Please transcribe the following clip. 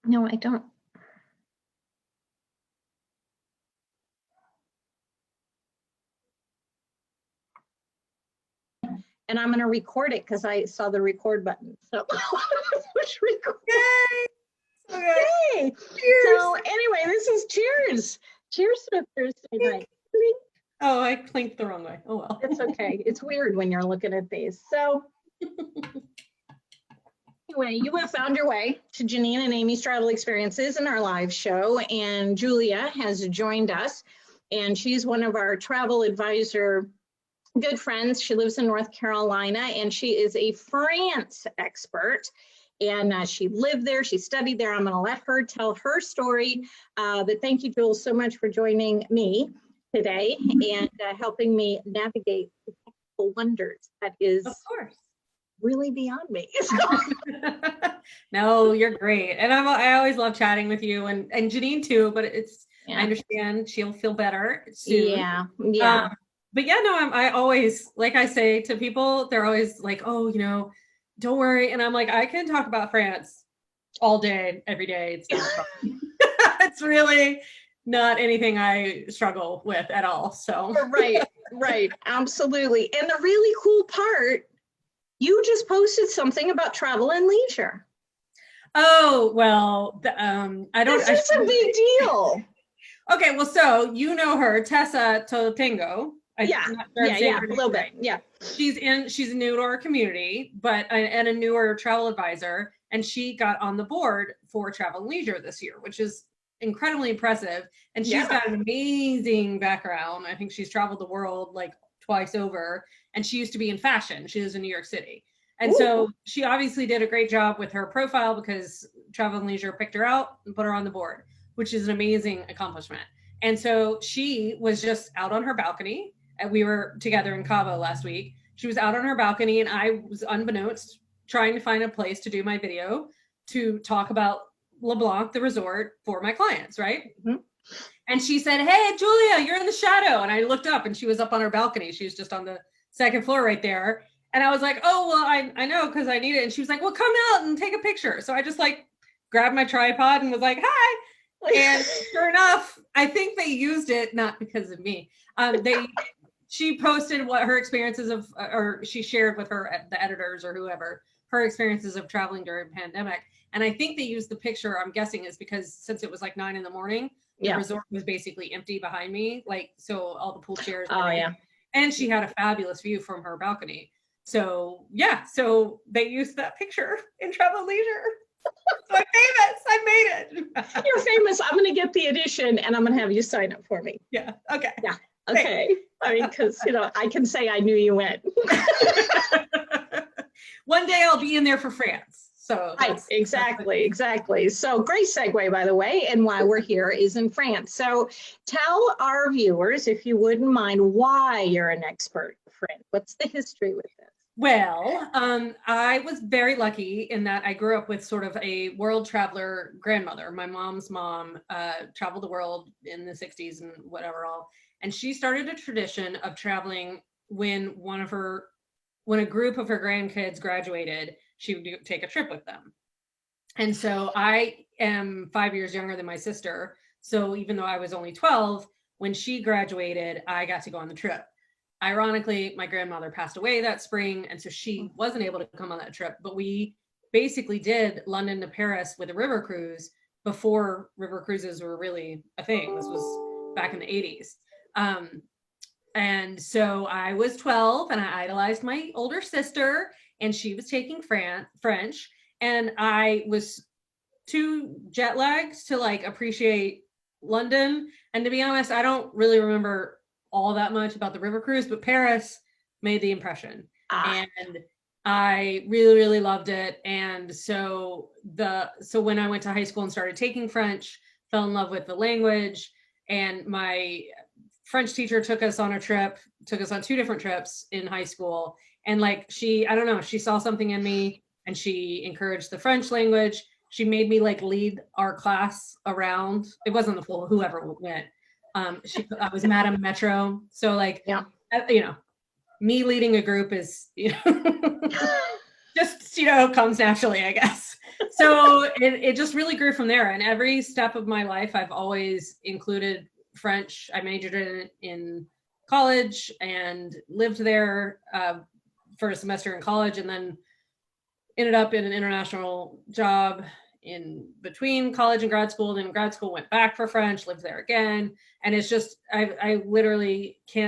No, I don't. And I'm going to record it because I saw the record button. So push record. Yay! Okay. Yay! Cheers! So anyway, this is cheers. Cheers to a Thursday night. Oh, I clinked the wrong way. Oh well. It's okay. It's weird when you're looking at these. So anyway, you have found your way to Janine and Amy's travel experiences in our live show, and Julia has joined us, and she's one of our travel advisor good friends. She lives in North Carolina, and she is a France expert. And she lived there, she studied there. I'm going to let her tell her story. But thank you, Jules, so much for joining me today and helping me navigate the technical wonders that is, of course, really beyond me. No, you're great, and I always love chatting with you and Janine too. But it's I understand she'll feel better soon. Yeah. But yeah, no, I always, like I say to people, they're always like, oh, don't worry. And I'm like, I can talk about France all day, every day. It's not a problem. It's really not anything I struggle with at all. So right. Absolutely. And the really cool part, you just posted something about travel and leisure. Oh, well, I don't. This is a big deal. Okay, well, so you know her, Tessa Tolopingo. Yeah, a little bit. Yeah. She's new to our community, but and a newer travel advisor, and she got on the board for Travel and Leisure this year, which is incredibly impressive. And she's got an amazing background. I think she's traveled the world like twice over, and she used to be in fashion. She lives in New York City. And so she obviously did a great job with her profile because Travel and Leisure picked her out and put her on the board, which is an amazing accomplishment. And so she was just out on her balcony. And we were together in Cabo last week. She was out on her balcony, and I was unbeknownst trying to find a place to do my video to talk about LeBlanc, the resort, for my clients, right? Mm-hmm. And she said, "Hey, Julia, you're in the shadow." And I looked up, and she was up on her balcony. She was just on the second floor right there. And I was like, "Oh, well, I know, because I need it." And she was like, "Well, come out and take a picture." So I just like grabbed my tripod and was like, "Hi." And sure enough, I think they used it, not because of me. She posted what her experiences of, or she shared with the editors or whoever, her experiences of traveling during the pandemic. And I think they used the picture, I'm guessing, is because since it was like 9 a.m, the resort was basically empty behind me. Like, so all the pool chairs. And she had a fabulous view from her balcony. So yeah, so they used that picture in Travel and Leisure. So I'm famous. I made it. You're famous. I'm going to get the edition, and I'm going to have you sign up for me. Yeah. Okay. Yeah. Okay. I mean, because, I can say I knew you went. One day I'll be in there for France. So exactly. So great segue, by the way. And why we're here is in France. So tell our viewers, if you wouldn't mind, why you're an expert friend. What's the history with this? Well, I was very lucky in that I grew up with sort of a world traveler grandmother. My mom's mom traveled the world in the 60s and whatever all. And she started a tradition of traveling when a group of her grandkids graduated, she would take a trip with them. And so I am 5 years younger than my sister. So even though I was only 12, when she graduated, I got to go on the trip. Ironically, my grandmother passed away that spring, and so she wasn't able to come on that trip. But we basically did London to Paris with a river cruise before river cruises were really a thing. This was back in the 80s. And so I was 12, and I idolized my older sister, and she was taking French, and I was too jet lagged to like appreciate London. And to be honest, I don't really remember all that much about the river cruise, but Paris made the impression. And I really, really loved it. And so when I went to high school and started taking French, fell in love with the language, and my French teacher took us on 2 different trips in high school. And like, she saw something in me, and she encouraged the French language. She made me like lead our class around. It wasn't the full, whoever went. I was Madame Metro. So like, me leading a group is, just, comes naturally, I guess. So it just really grew from there. And every step of my life, I've always included French. I majored in it in college and lived there for a semester in college, and then ended up in an international job in between college and grad school. And then grad school went back for French, lived there again. And it's just, I literally can't